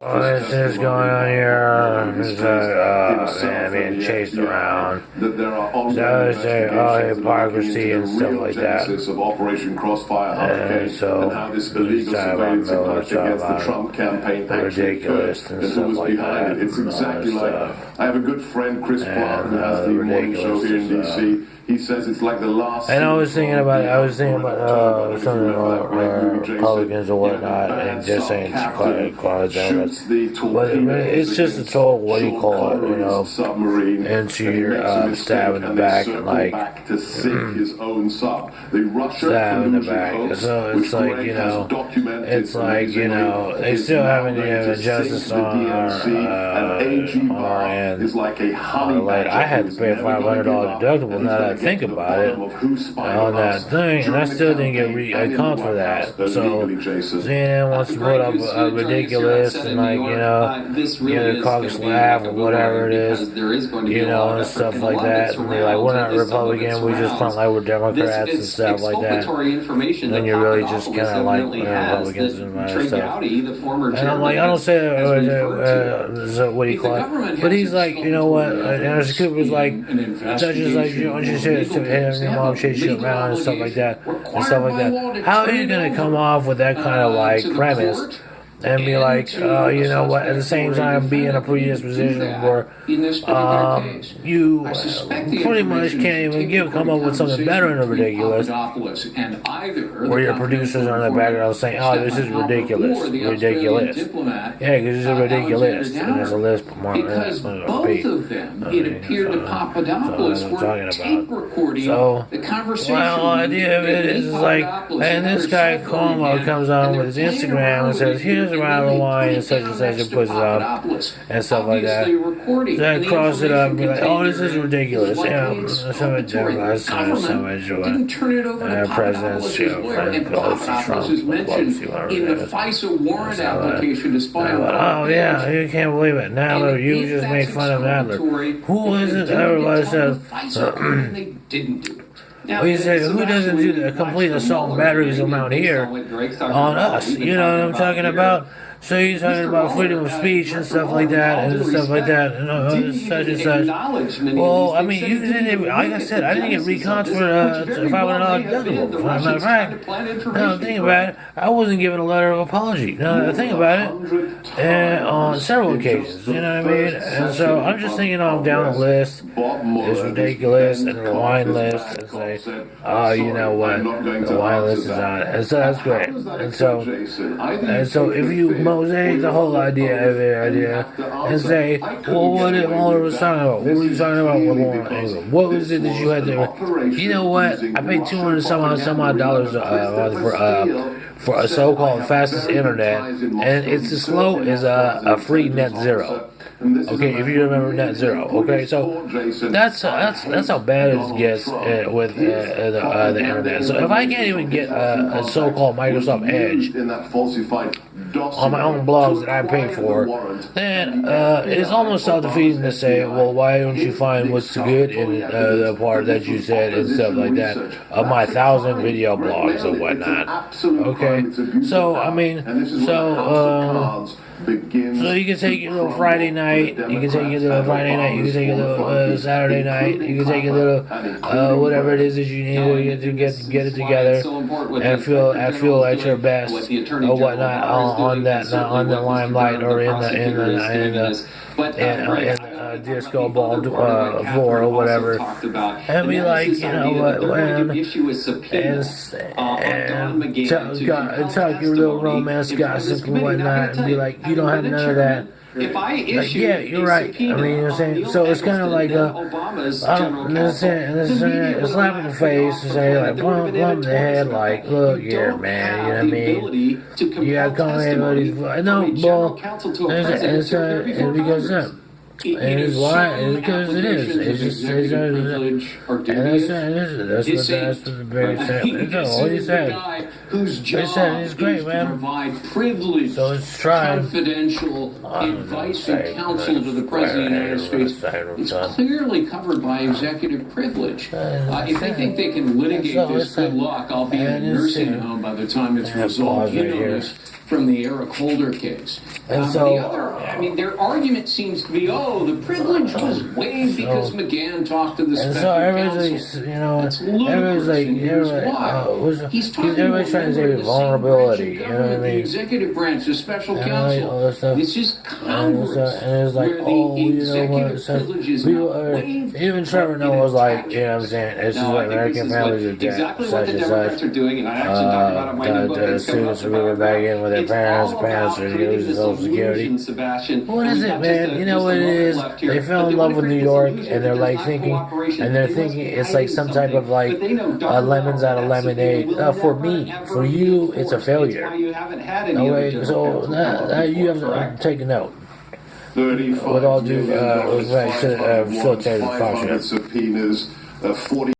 What's this going on here? It's man being chased around. So say, hypocrisy and stuff like that. Of Operation Crossfire And so, he's talking about Miller, talking about the Trump campaign ridiculous and stuff like that. It's exactly like, I have a good friend, Chris Clark, who has the morning show here in D.C. He says it's like the last... And I was thinking about something about Republicans or whatnot, and just saying quite but it's just a total, what do you call it, into your stab in the back, and like, stab in the back. So it's like, they still haven't given justice on our end. Like, I had to pay a $500 deductible now that I think about it on that thing, and I still didn't get account for that. So CNN wants to put up a ridiculous and a caucus laugh or whatever it is, and stuff like that. And they're like, we're not Republican, we just front like we're Democrats and stuff like that. And then you're really just kind of like Republicans and stuff. And I'm like, I don't say what do you call it? But he's like, you know what? Anderson Cooper's like, judges like, don't you say your mom chase you around and stuff like that, How are you gonna come off with that kind of like premise and be like, you know what, at the same time be in a predisposition where you pretty much can't even come up with something better than ridiculous, where your producers are in the background saying, oh, this is ridiculous. Yeah, because it's a ridiculous, and there's a list more. Because both of them, it appeared to Papadopoulos were tape recording the conversation. Well, the idea of it is like, and this guy Cuomo comes on with his Instagram and says, here's a bottle of wine and such, and puts it on and stuff like that. Then cross it up and be like, oh, this is ridiculous. Yeah, so much President's Papadopoulos is mentioned in the FISA warrant application to spy on. Oh yeah, you can't believe it. Nadler, you just made fun of Nadler. Who is it? Everybody said. They didn't do it. Well, you say, who doesn't do the complete assault and batteries around here on us? You know what I'm talking about? So you're talking about freedom of speech and stuff like that, and such and such. Well, I mean, you didn't. Like I said, I didn't get recons for $500 deductible. As a matter of fact, now think about it, I wasn't given a letter of apology. Now think about it, and on several occasions. You know what I mean? And so I'm just thinking on down the list. It's ridiculous, and the wine list, and say, oh, you know what? The wine list is on, and so that's great. And so if you mosaic the whole idea and say, well, what did Mueller was talking about? What were you talking about with Lauren Ingram? What was it that you had there? You know what? I paid $200 some odd dollars for a so-called fastest internet, and it's as slow as a free net zero. Okay, if you remember net zero. Okay, so that's how bad it gets with the internet. So if I can't even get a so-called Microsoft Edge on my own blogs that I pay for, then it's almost self-defeating to say, well, why don't you find what's good in the part that you said and stuff like that of my 1,000 video blogs and whatnot. Okay, so I mean, so you can take your little Friday night, you can take your little Saturday night, you can take your little whatever it is that you need to get it together and feel at your best or whatnot on the limelight or in the disco ball floor or whaver, and be like, you know what, and talk your little romance gossip and whatnot, and be like, you don't have none of that. If I issue like, yeah, you're right. I mean, you're saying, so it's kind of like a slap in the face to say, like, bump in the head, like, look here, man, you know what I mean? You got to come in with these, no, bull, and because and it's why, it's because it is. It's just, that's what the big thing. That's all he said. whose job it's great, is man. to provide privileged, So it's trying. confidential advice and counsel to the President of the United States. It's clearly covered by executive privilege. If they think they can litigate this, good luck. I'll be in a nursing home by the time it's resolved. You know this from the Eric Holder case. And so, their argument seems to be, the privilege was waived because McGahn talked to the special counsel. Everybody's, everybody's trying to say vulnerability, you know what I mean? The executive branch, the special counsel. All that stuff. It's just Congress. And it's like, even Trevor Noah was like, you know what I'm saying? This is what American families are doing. Exactly what the Democrats are doing, and I actually talked about it in my new book. The students are moving back in with their parents are using Social Security. What is it, man? You know what it is? They fell in love with New York, and they're like thinking it's like some type of like lemons out of lemonade. For me, for you, it's a failure. So that you have to take a note. With all due respect to facilitated function. Subpoenas, 40